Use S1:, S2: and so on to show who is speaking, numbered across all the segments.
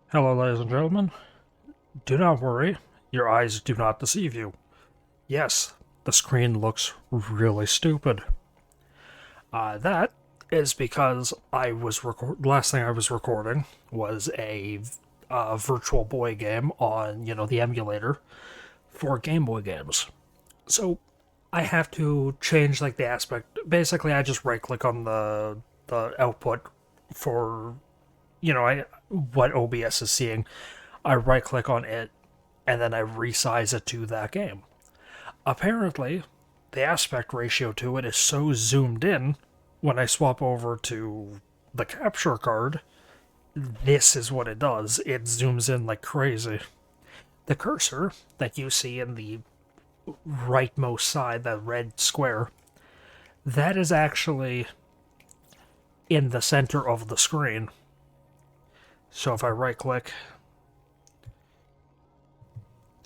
S1: Hello, ladies and gentlemen. Do not worry, your eyes do not deceive you. Yes, the screen looks really stupid. That is because last thing I was recording was a Virtual Boy game on, the emulator for Game Boy games. So I have to change like the aspect. Basically, I just right click on the output for what OBS is seeing. I right click on it and then I resize it to that game. Apparently, the aspect ratio to it is so zoomed in when I swap over to the capture card, this is what it does. It zooms in like crazy. The cursor that you see in the rightmost side, that red square, that is actually in the center of the screen. So if I right click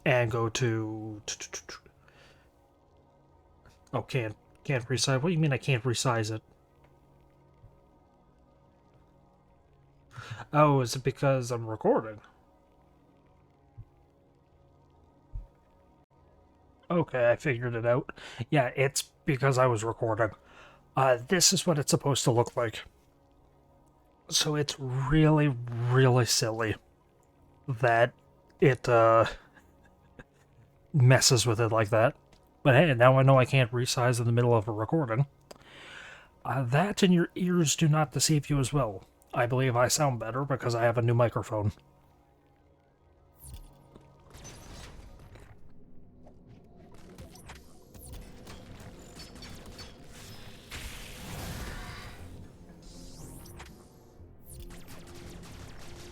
S1: and go to oh, can't resize. What do you mean I can't resize it? Oh, is it because I'm recording? Okay, I figured it out. Yeah, it's because I was recording. This is what it's supposed to look like. So it's really, really silly that it messes with it like that. But hey, now I know I can't resize in the middle of a recording. That and your ears do not deceive you as well. I believe I sound better because I have a new microphone.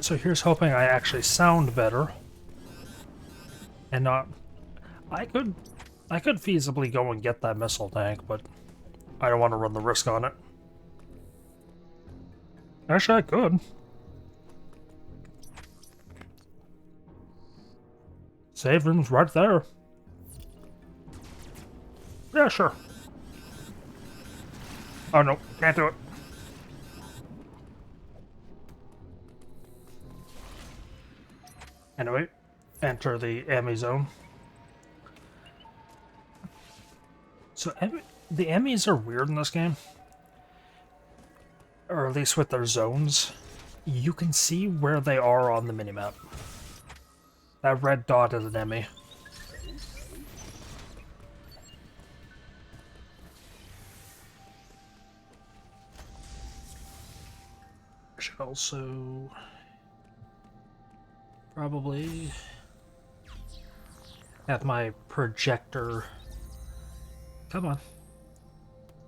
S1: So here's hoping I actually sound better. And not... I could... I could feasibly go and get that missile tank, but I don't want to run the risk on it. Actually, I could. Save room's right there. Yeah, sure. Oh no, can't do it. Anyway, enter the Emmy zone. So the Emmys are weird in this game. Or at least with their zones. You can see where they are on the minimap. That red dot is an Emmy. I should also probably have my projector. Come on.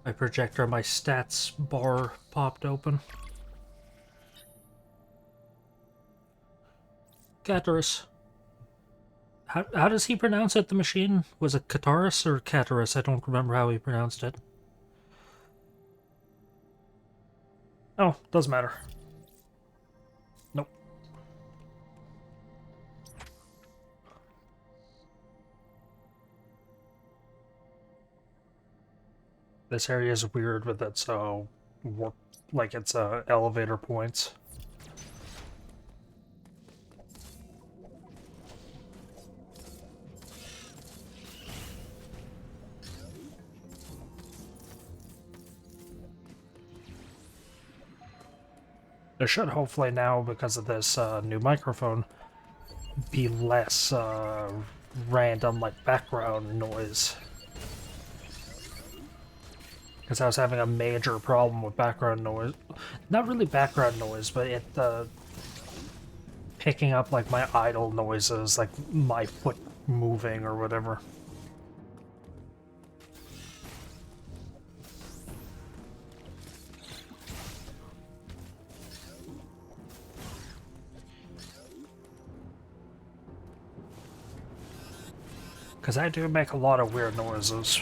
S1: My projector, my stats bar popped open. Cataris. How does he pronounce it, the machine? Was it Cataris or Cataris? I don't remember how he pronounced it. Oh, doesn't matter. Nope. This area is weird with its like its elevator points. There should hopefully now, because of this new microphone, be less random like background noise. Because I was having a major problem with background noise. Not really background noise, but it picking up like my idle noises, like my foot moving or whatever. Because I do make a lot of weird noises.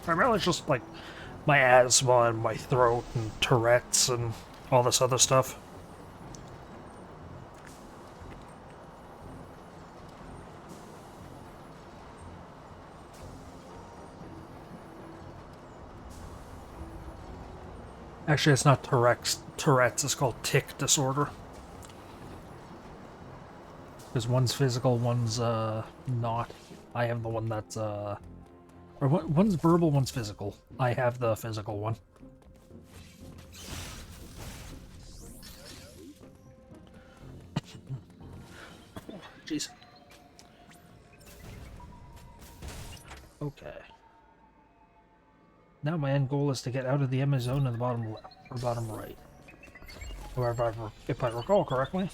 S1: Primarily just like my asthma and my throat and Tourette's and all this other stuff. Actually, it's not Tourette's, it's called tic disorder. Because one's physical, one's not. I have the one that's or one's verbal, one's physical. I have the physical one. Jeez. Okay. Now my end goal is to get out of the enemy zone in the bottom left or bottom right. However, if I recall correctly.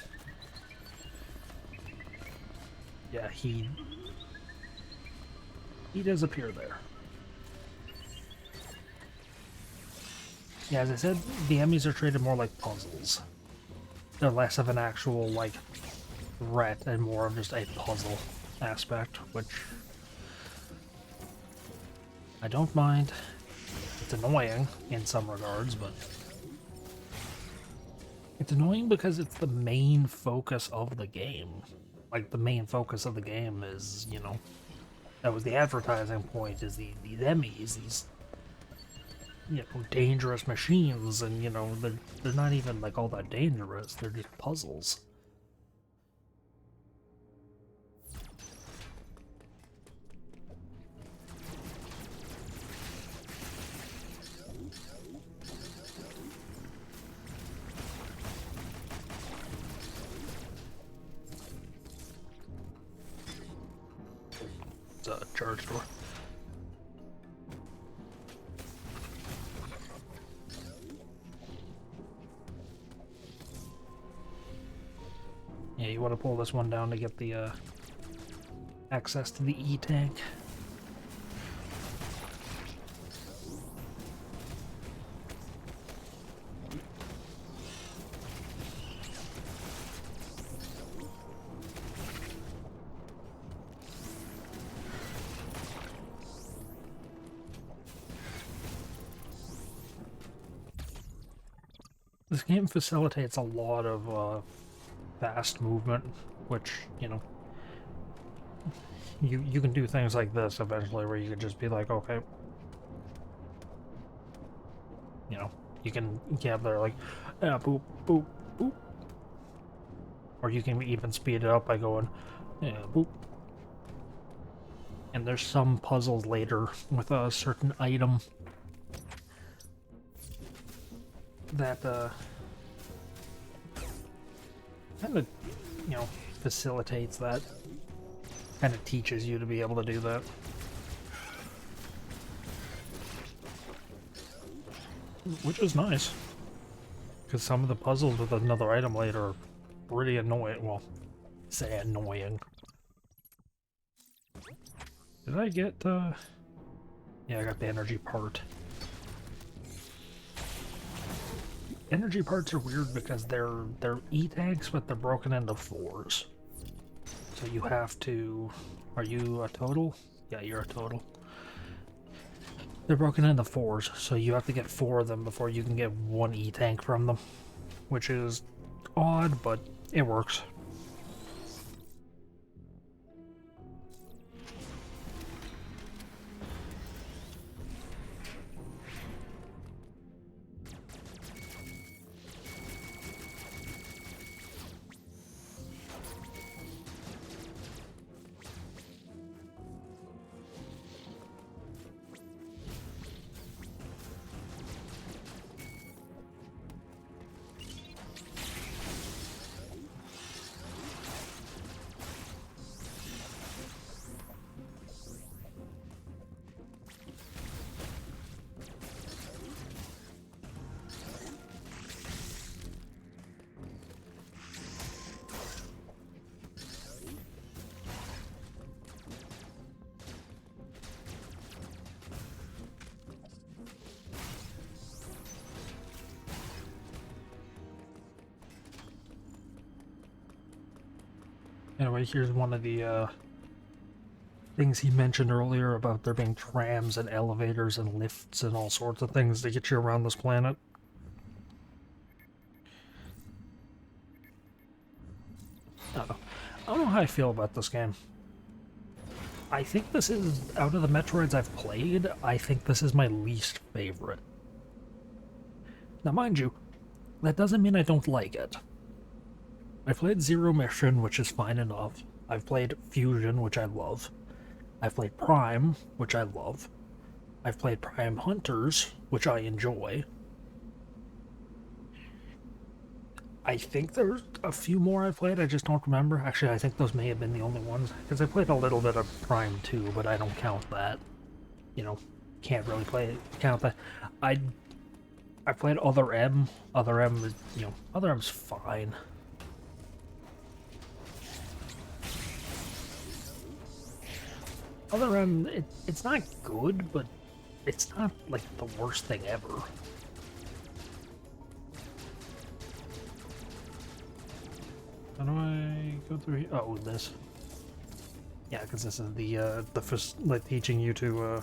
S1: Yeah, he does appear there. Yeah, as I said, the enemies are treated more like puzzles. They're less of an actual, like, threat and more of just a puzzle aspect, which I don't mind. It's annoying in some regards, but it's annoying because it's the main focus of the game. Like, the main focus of the game is, you know, that was the advertising point, is these enemies, these, you know, dangerous machines, and, you know, they're not even, like, all that dangerous, they're just puzzles. It's a charge door. Yeah, you want to pull this one down to get the access to the E-tank. This game facilitates a lot of fast movement, which, you know, you can do things like this eventually where you can just be like, okay, you know, you can get there like, boop, boop, boop. Or you can even speed it up by going, boop. And there's some puzzles later with a certain item that kind of, you know, facilitates that. Kind of teaches you to be able to do that. Which is nice. Because some of the puzzles with another item later are pretty annoying. Well, say annoying. Did I get, yeah, I got the energy part. Energy parts are weird because they're E-tanks, but they're broken into 4s. So you have to... Are you a total? Yeah, you're a total. They're broken into 4s, so you have to get 4 of them before you can get 1 E-tank from them. Which is odd, but it works. Anyway, here's one of the things he mentioned earlier about there being trams and elevators and lifts and all sorts of things to get you around this planet. I don't know how I feel about this game. I think this is, out of the Metroids I've played, I think this is my least favorite. Now mind you, that doesn't mean I don't like it. I played Zero Mission, which is fine enough. I've played Fusion, which I love. I've played Prime, which I love. I've played Prime Hunters, which I enjoy. I think there's a few more I played, I just don't remember. Actually, I think those may have been the only ones, because I played a little bit of Prime 2, but I don't count that. You know, can't really count that. I played Other M. Other M is, Other M's fine. Other M, it's not good, but it's not, like, the worst thing ever. How do I go through here? Oh, this. Yeah, because this is the first, like, teaching you to,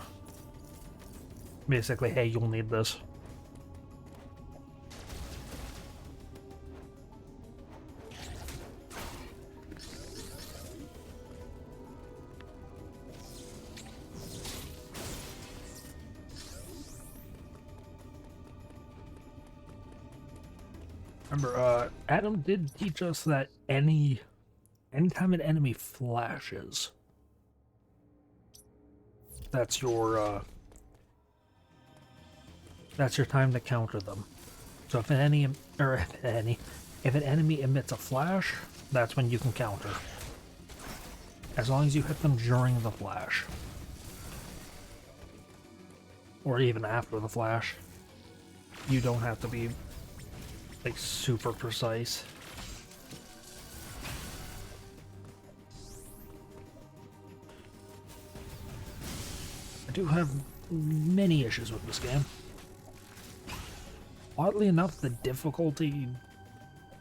S1: basically, hey, you'll need this. Remember, Adam did teach us that anytime an enemy flashes, that's your time to counter them. So if an enemy emits a flash, that's when you can counter. As long as you hit them during the flash. Or even after the flash. You don't have to be, like, super precise. I do have many issues with this game. Oddly enough, the difficulty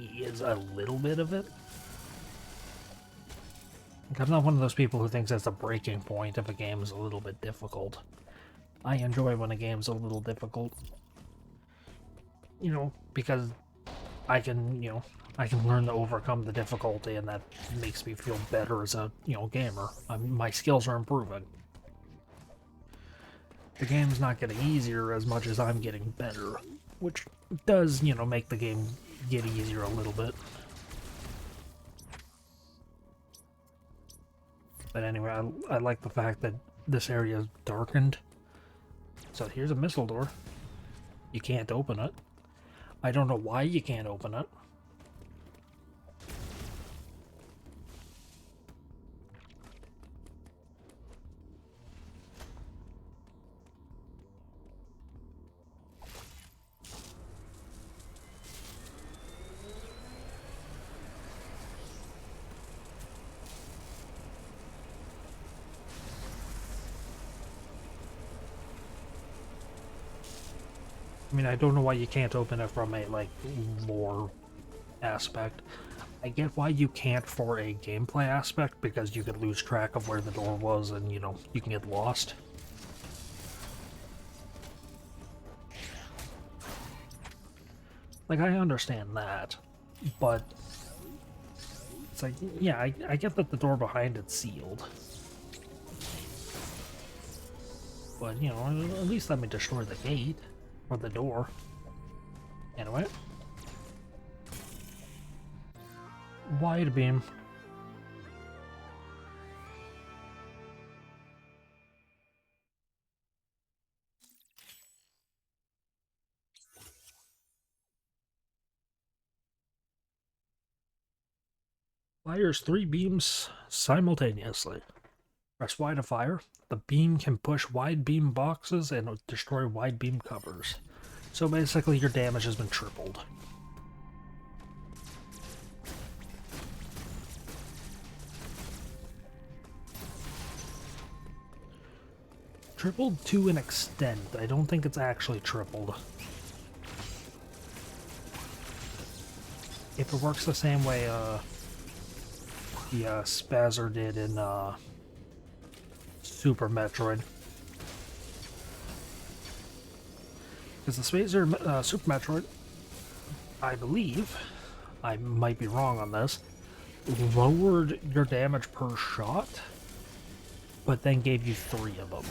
S1: is a little bit of it. Like, I'm not one of those people who thinks that's the breaking point if a game is a little bit difficult. I enjoy when a game's a little difficult. Because I can learn to overcome the difficulty, and that makes me feel better as a, gamer. My skills are improving. The game's not getting easier as much as I'm getting better, which does, make the game get easier a little bit. But anyway, I like the fact that this area is darkened. So here's a missile door. You can't open it. I don't know why you can't open it. I mean, I don't know why you can't open it from a, like, lore aspect. I get why you can't for a gameplay aspect, because you could lose track of where the door was and, you can get lost. Like, I understand that, but it's like, yeah, I get that the door behind it's sealed. But, at least let me destroy the gate. Or the door. Anyway. Wide beam. Fires 3 beams simultaneously. Press Y to fire. The beam can push wide beam boxes and destroy wide beam covers. So basically your damage has been tripled. Tripled to an extent. I don't think it's actually tripled. If it works the same way the Spazzer did in Super Metroid. Because the Super Metroid, I believe, I might be wrong on this, lowered your damage per shot, but then gave you 3 of them.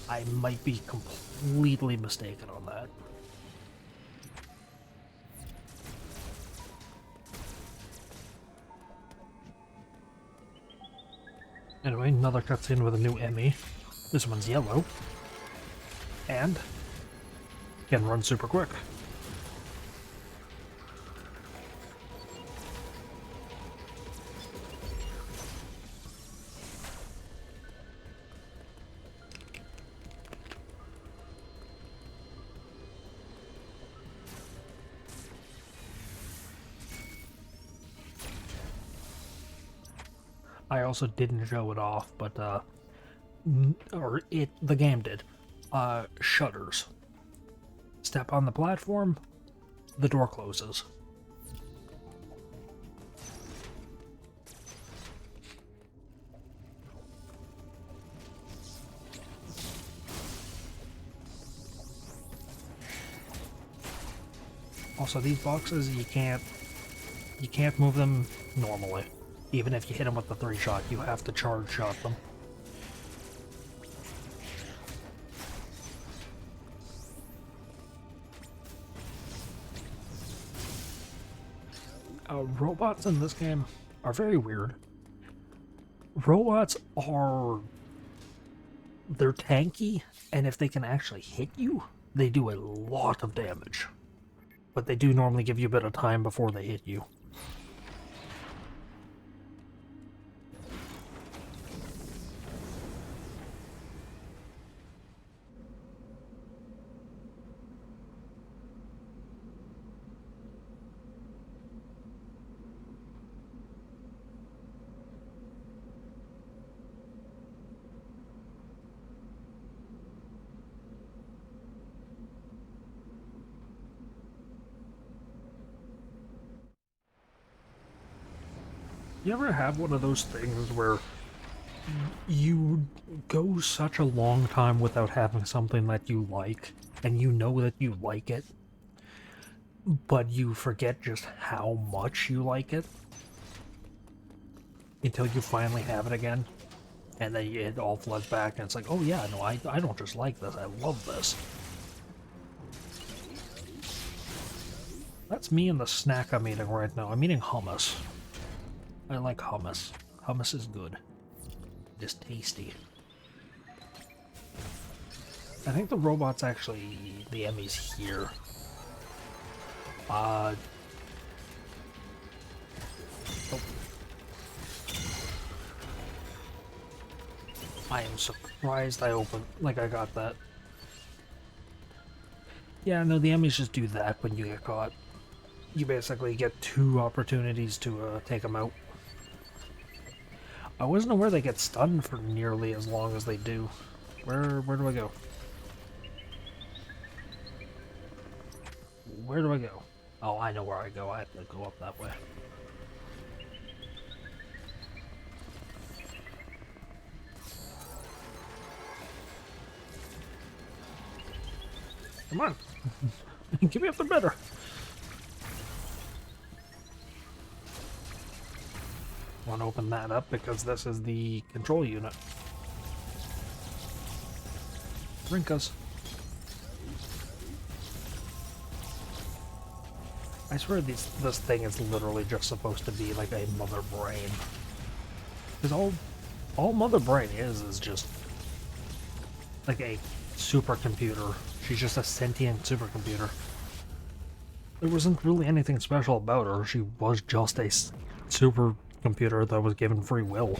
S1: I might be completely mistaken on that. Anyway, another cutscene with a new Emmy. This one's yellow. And can run super quick. I also didn't show it off, but the game did. Shutters. Step on the platform, the door closes. Also, these boxes, you can't move them normally. Even if you hit them with the 3-shot, you have to charge shot them. Robots in this game are very weird. Robots they're tanky, and if they can actually hit you, they do a lot of damage. But they do normally give you a bit of time before they hit you. You ever have one of those things where you go such a long time without having something that you like, and you know that you like it, but you forget just how much you like it until you finally have it again, and then it all floods back, and it's like, oh yeah, no, I don't just like this, I love this. That's me and the snack I'm eating right now. I'm eating hummus. I like hummus. Hummus is good. Just tasty. I think the robot's actually... the Emmy's here. Oh. I am surprised I got that. Yeah, no, the Emmys just do that when you get caught. You basically get 2 opportunities to take them out. I wasn't aware they get stunned for nearly as long as they do. Where do I go? Where do I go? Oh, I know where I go. I have to go up that way. Come on. Get me up the better. Want to open that up because this is the control unit. Rinkas. I swear this thing is literally just supposed to be like a mother brain. Because all mother brain is just like a supercomputer. She's just a sentient supercomputer. There wasn't really anything special about her. She was just a supercomputer that was given free will.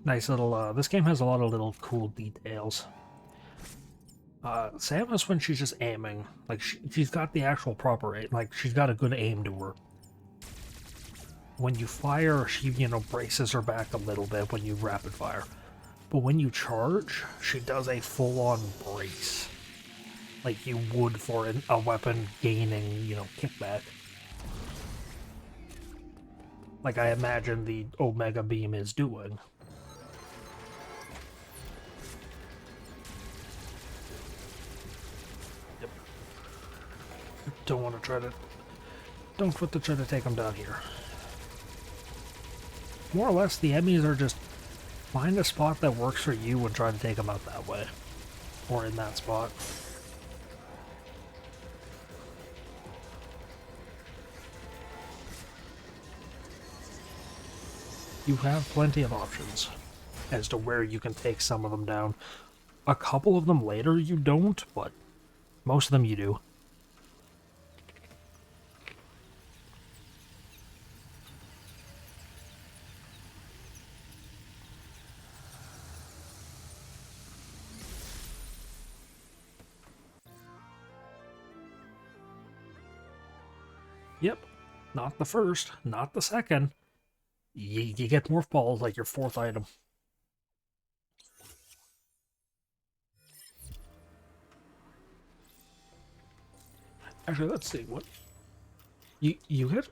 S1: Nice little, this game has a lot of little cool details. Samus, when she's just aiming, like, she's got the actual proper aim, like, she's got a good aim to her. When you fire, she, you know, braces her back a little bit when you rapid fire. But when you charge, she does a full-on brace. Like you would for a weapon gaining, you know, kickback. Like I imagine the Omega Beam is doing. don't want to try to... Don't want to try to take them down here. More or less, the enemies are just... Find a spot that works for you and try to take them out that way. Or in that spot. You have plenty of options as to where you can take some of them down. A couple of them later you don't, but most of them you do. Yep, not the first, not the second. You get morph balls like your fourth item. Actually, let's see what you get.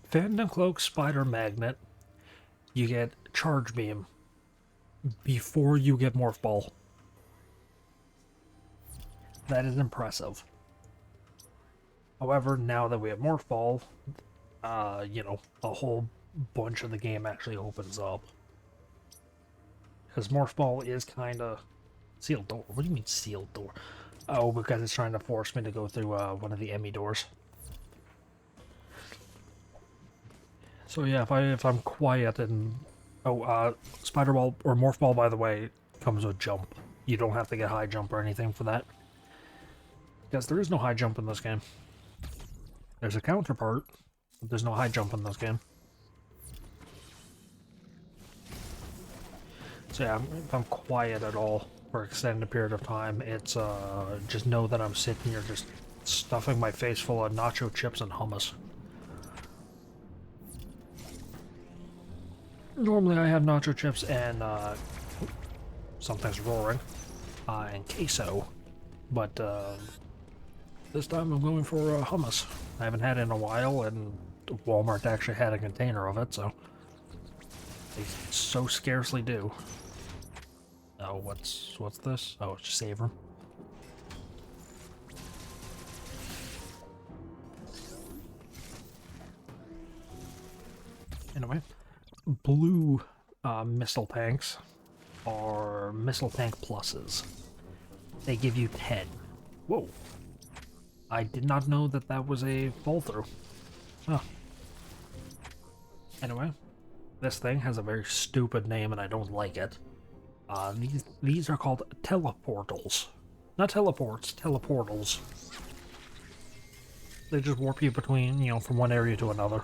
S1: Phantom Cloak, Spider Magnet. You get Charge Beam before you get Morph Ball. That is impressive. However, now that we have Morph Ball, you know, a whole bunch of the game actually opens up. Because Morph Ball is kind of sealed door. What do you mean sealed door? Oh, because it's trying to force me to go through one of the Emmy doors. So yeah, if I'm quiet and... Oh, Spider Ball, or Morph Ball, by the way, comes with jump. You don't have to get high jump or anything for that. Because there is no high jump in this game. There's a counterpart, but there's no high jump in this game. So yeah, if I'm quiet at all for an extended period of time, it's just know that I'm sitting here just stuffing my face full of nacho chips and hummus. Normally I have nacho chips and something's roaring and queso, but this time I'm going for hummus. I haven't had it in a while, and Walmart actually had a container of it, so they so scarcely do. Oh, what's this? Oh, it's just save room. Anyway, blue missile tanks are missile tank pluses. They give you 10. Whoa. I did not know that that was a fall through. Huh. Anyway, this thing has a very stupid name and I don't like it. These are called teleportals. Not teleports, teleportals. They just warp you between, you know, from one area to another.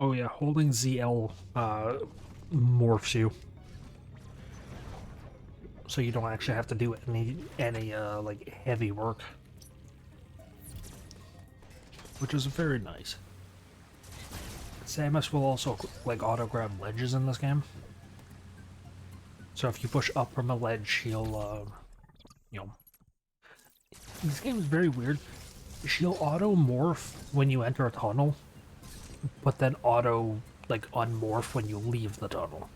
S1: Oh yeah, holding ZL morphs you. So you don't actually have to do any like heavy work. Which is very nice. Samus will also like auto grab ledges in this game. So if you push up from a ledge, she'll you know, this game is very weird. She'll auto morph when you enter a tunnel, but then auto, like, unmorph when you leave the tunnel.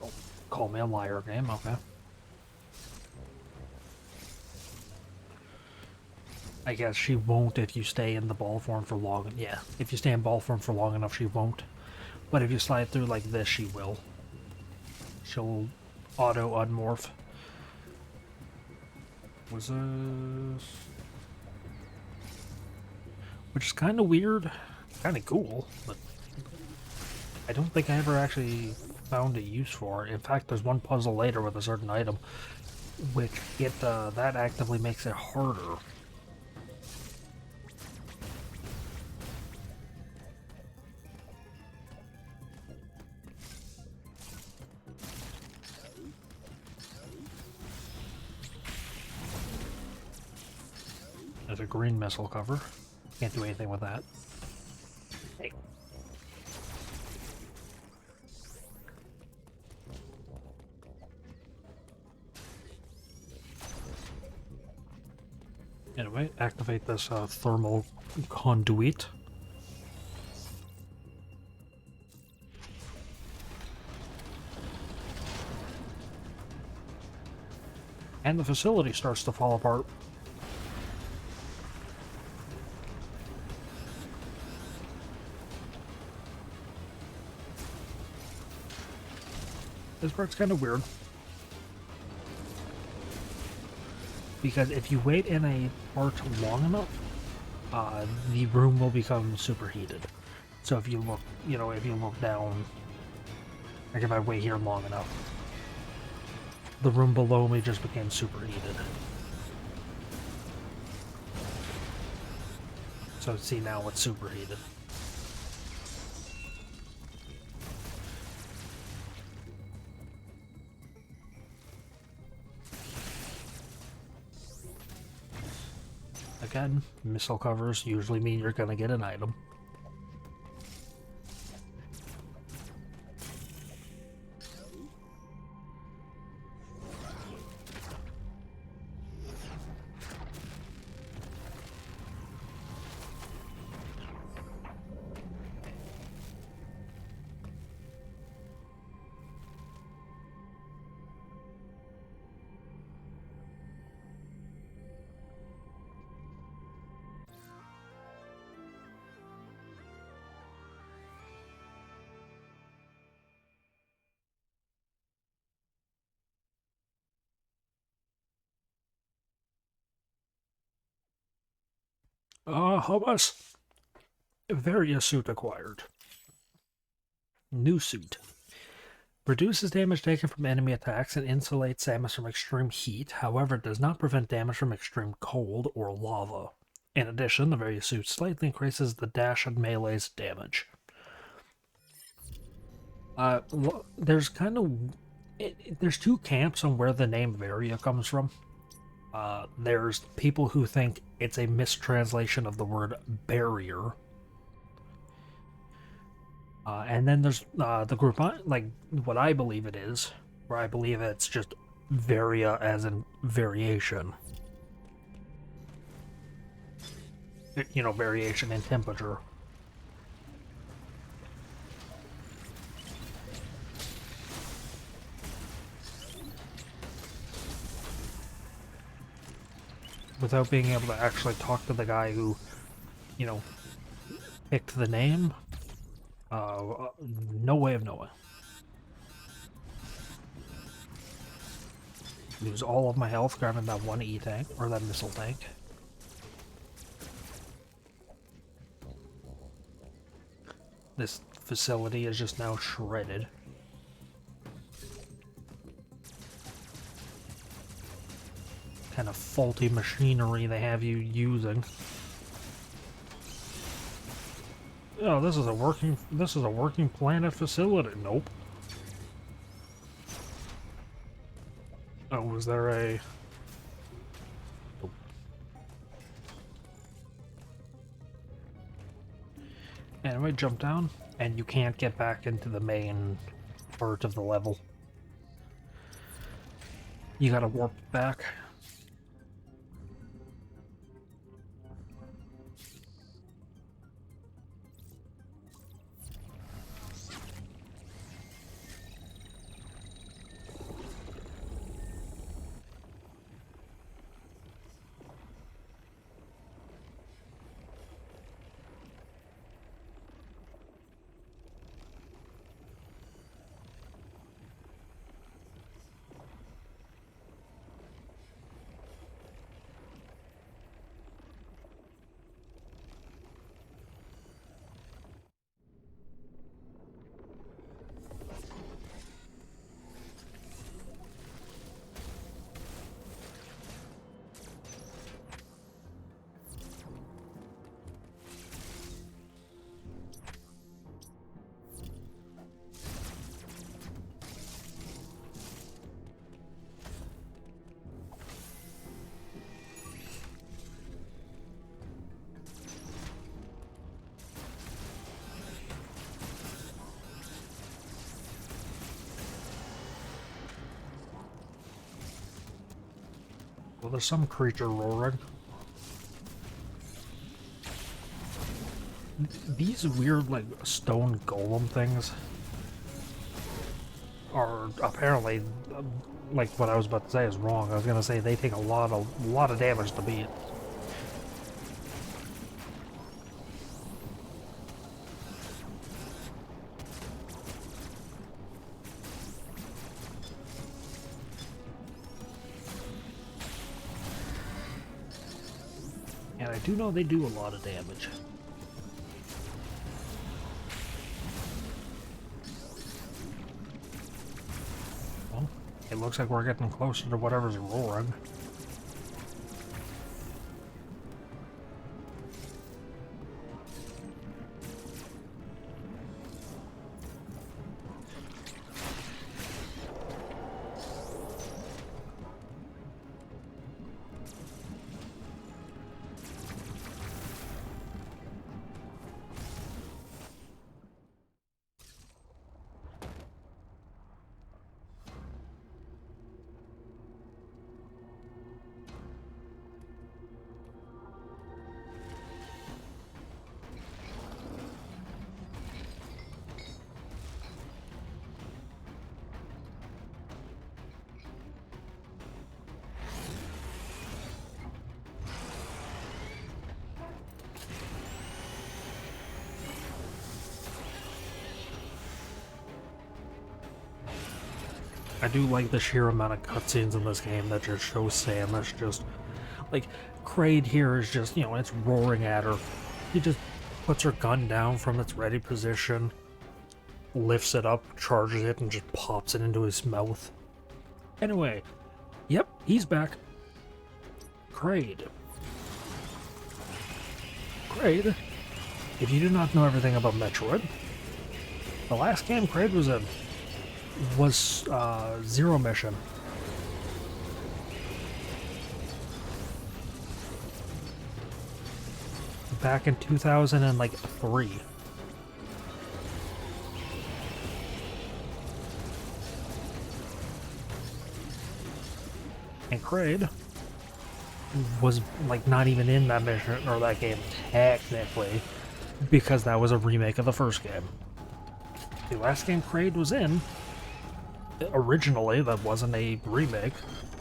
S1: Oh, call me a liar, game, okay. I guess she won't if you stay in the ball form for long. Yeah, if you stay in ball form for long enough, she won't. But if you slide through like this, she will. She'll auto unmorph. Was this? Which is kind of weird, kind of cool, but I don't think I ever actually found a use for it. In fact, there's one puzzle later with a certain item which that actively makes it harder. There's a green missile cover. Can't do anything with that. Hey. Anyway, activate this thermal conduit. And the facility starts to fall apart. This part's kind of weird. Because if you wait in a part long enough, the room will become superheated. So if you look, if you look down, like if I wait here long enough, the room below me just became superheated. So see, now it's superheated. Again, missile covers usually mean you're gonna get an item. Hummus. Various suit acquired. New suit. Reduces damage taken from enemy attacks and insulates Samus from extreme heat, however it does not prevent damage from extreme cold or lava. In addition, the various suit slightly increases the dash and melee's damage. There's kind of... there's two camps on where the name Varia comes from. There's people who think it's a mistranslation of the word barrier. And then there's the group, like what I believe it is, where I believe it's just varia as in variation. Variation in temperature. Without being able to actually talk to the guy who, picked the name, no way of knowing. Lose all of my health grabbing that one E-tank, or that missile tank. This facility is just now shredded. Kind of faulty machinery they have you using. Oh, this is a working planet facility. Nope. Oh, was there a... Nope. Anyway, jump down, and you can't get back into the main part of the level. You gotta warp back. Well, there's some creature roaring. These weird, like, stone golem things are apparently, like what I was about to say is wrong. I was gonna say they take a lot of damage to beat. And I do know they do a lot of damage. Well, it looks like we're getting closer to whatever's roaring. I do like the sheer amount of cutscenes in this game that just show Samus just, like, Kraid here is just, you know, it's roaring at her. He just puts her gun down from its ready position, lifts it up, charges it, and just pops it into his mouth. Anyway, yep, he's back. Kraid. Kraid, if you do not know everything about Metroid, the last game Kraid was in was Zero Mission. Back in 2003. And Kraid was like not even in that mission or that game technically, because that was a remake of the first game. The last game Kraid was in, originally, that wasn't a remake,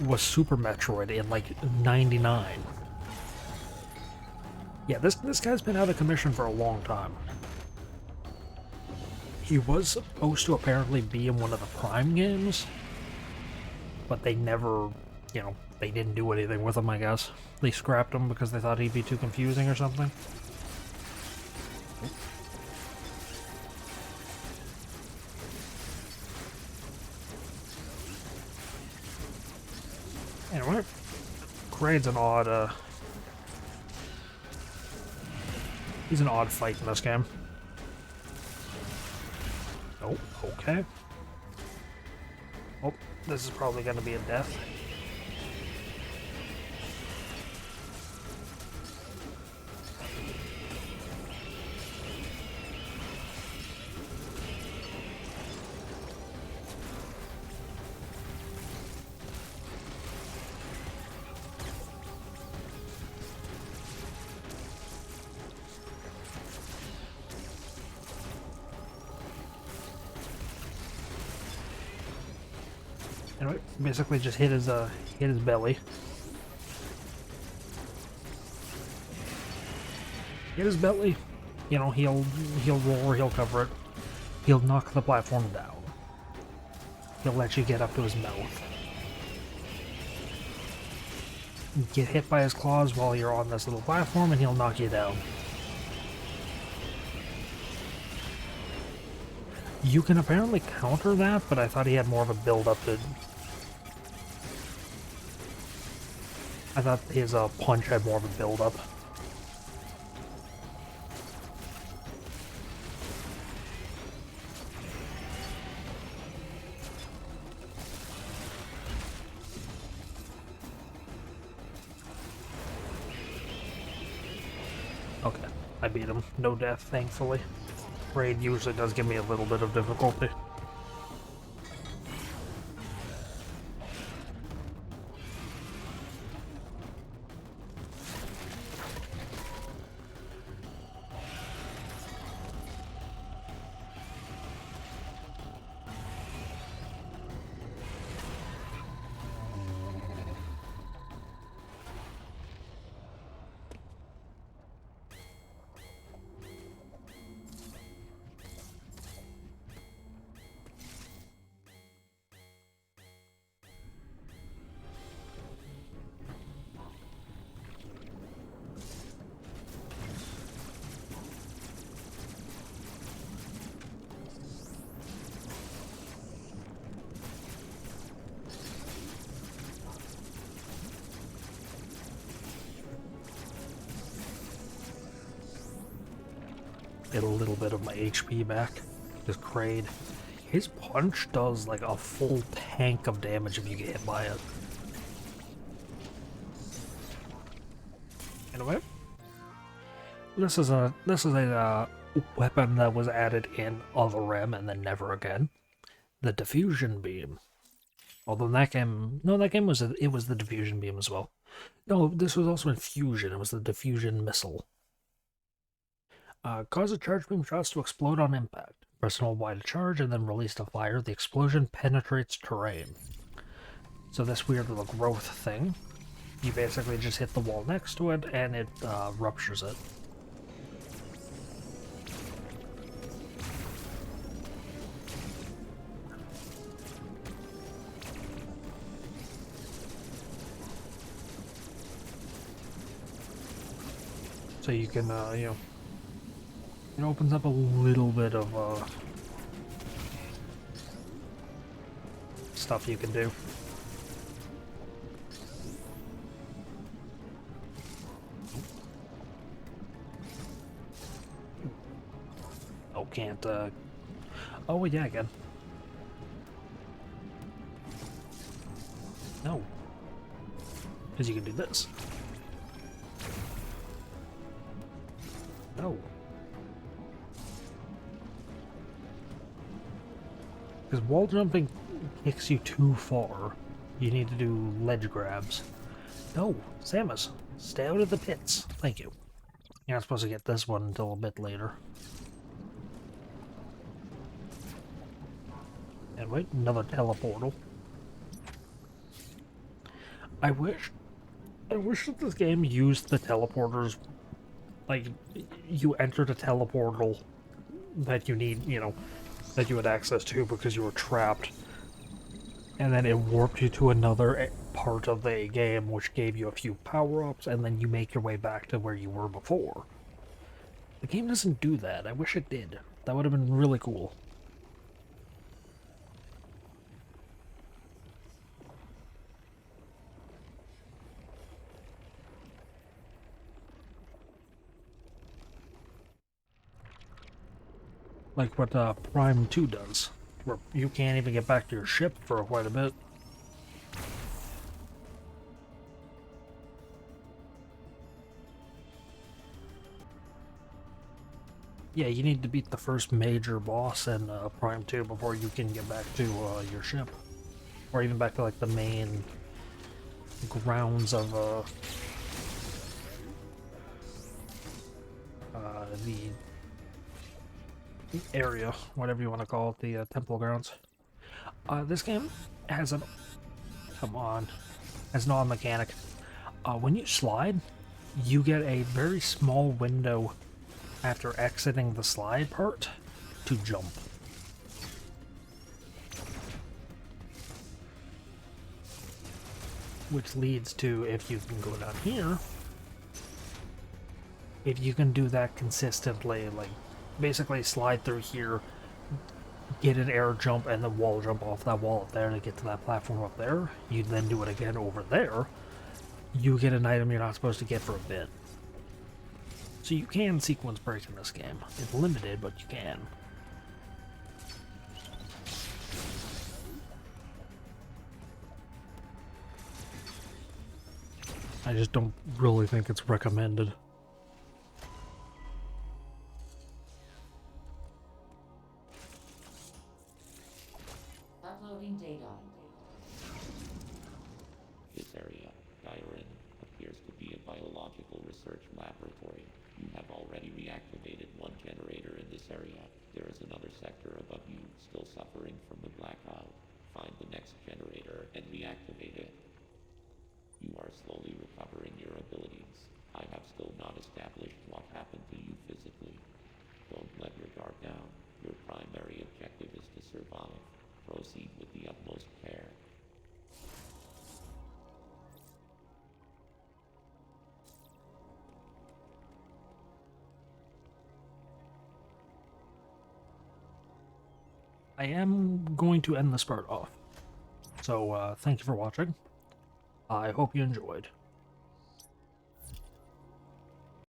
S1: was Super Metroid in like '99. Yeah, this guy's been out of commission for a long time. He was supposed to apparently be in one of the Prime games, but they never, you know, they didn't do anything with him, I guess. They scrapped him because they thought he'd be too confusing or something. Anyway, Kraid's an odd, he's an odd fight in this game. Oh, okay. Oh, this is probably gonna be a death. Anyway, basically just hit his belly. Hit his belly. You know, he'll roll or he'll cover it. He'll knock the platform down. He'll let you get up to his mouth. Get hit by his claws while you're on this little platform and he'll knock you down. You can apparently counter that, but I thought he had more of a build-up to... I thought his punch had more of a build-up. Okay, I beat him. No death, thankfully. Raid usually does give me a little bit of difficulty. a little bit of my HP back. This Kraid. His punch does like a full tank of damage if you get hit by it. Anyway, this is a weapon that was added in Other Rim and then never again. The diffusion beam. Although that game, no, that game was it was the diffusion beam as well. No, this was also in Fusion. It was the diffusion missile. Cause a charge beam shots to explode on impact. Press and hold Y to charge and then release the fire. The explosion penetrates terrain. So this weird little growth thing, you basically just hit the wall next to it and it ruptures it. So you can, you know, it opens up a little bit of stuff you can do. Oh, can't, oh, yeah, again. No. Because you can do this. No. Because wall jumping kicks you too far. You need to do ledge grabs. No, Samus, stay out of the pits. Thank you. You're not supposed to get this one until a bit later. And wait, another teleportal. I wish that this game used the teleporters. Like, you entered a teleportal that you need, you know, that you had access to because you were trapped. And then it warped you to another part of the game, which gave you a few power-ups, and then you make your way back to where you were before. The game doesn't do that. I wish it did. That would have been really cool. Like what Prime 2 does, where you can't even get back to your ship for quite a bit. Yeah, you need to beat the first major boss in Prime 2 before you can get back to your ship. Or even back to like the main grounds of the area, whatever you want to call it, the temple grounds. This game has an has an odd mechanic. When you slide, you get a very small window after exiting the slide part to jump. Which leads to, if you can go down here, if you can do that consistently, like basically slide through here, get an air jump, and then wall jump off that wall up there to get to that platform up there, you then do it again over there, you get an item you're not supposed to get for a bit. So you can sequence break in this game. It's limited, but you can. I just don't really think it's recommended.
S2: Uploading data. This area, Gyrin, appears to be a biological research laboratory. You have already reactivated one generator in this area. There is another sector above you still suffering from the blackout. Find the next generator and reactivate it. You are slowly recovering your abilities. I have still not established what happened to you physically. Don't let your guard down. Your primary objective is to survive. Proceed with the utmost care.
S1: I am going to end this part off. So, thank you for watching. I hope you enjoyed.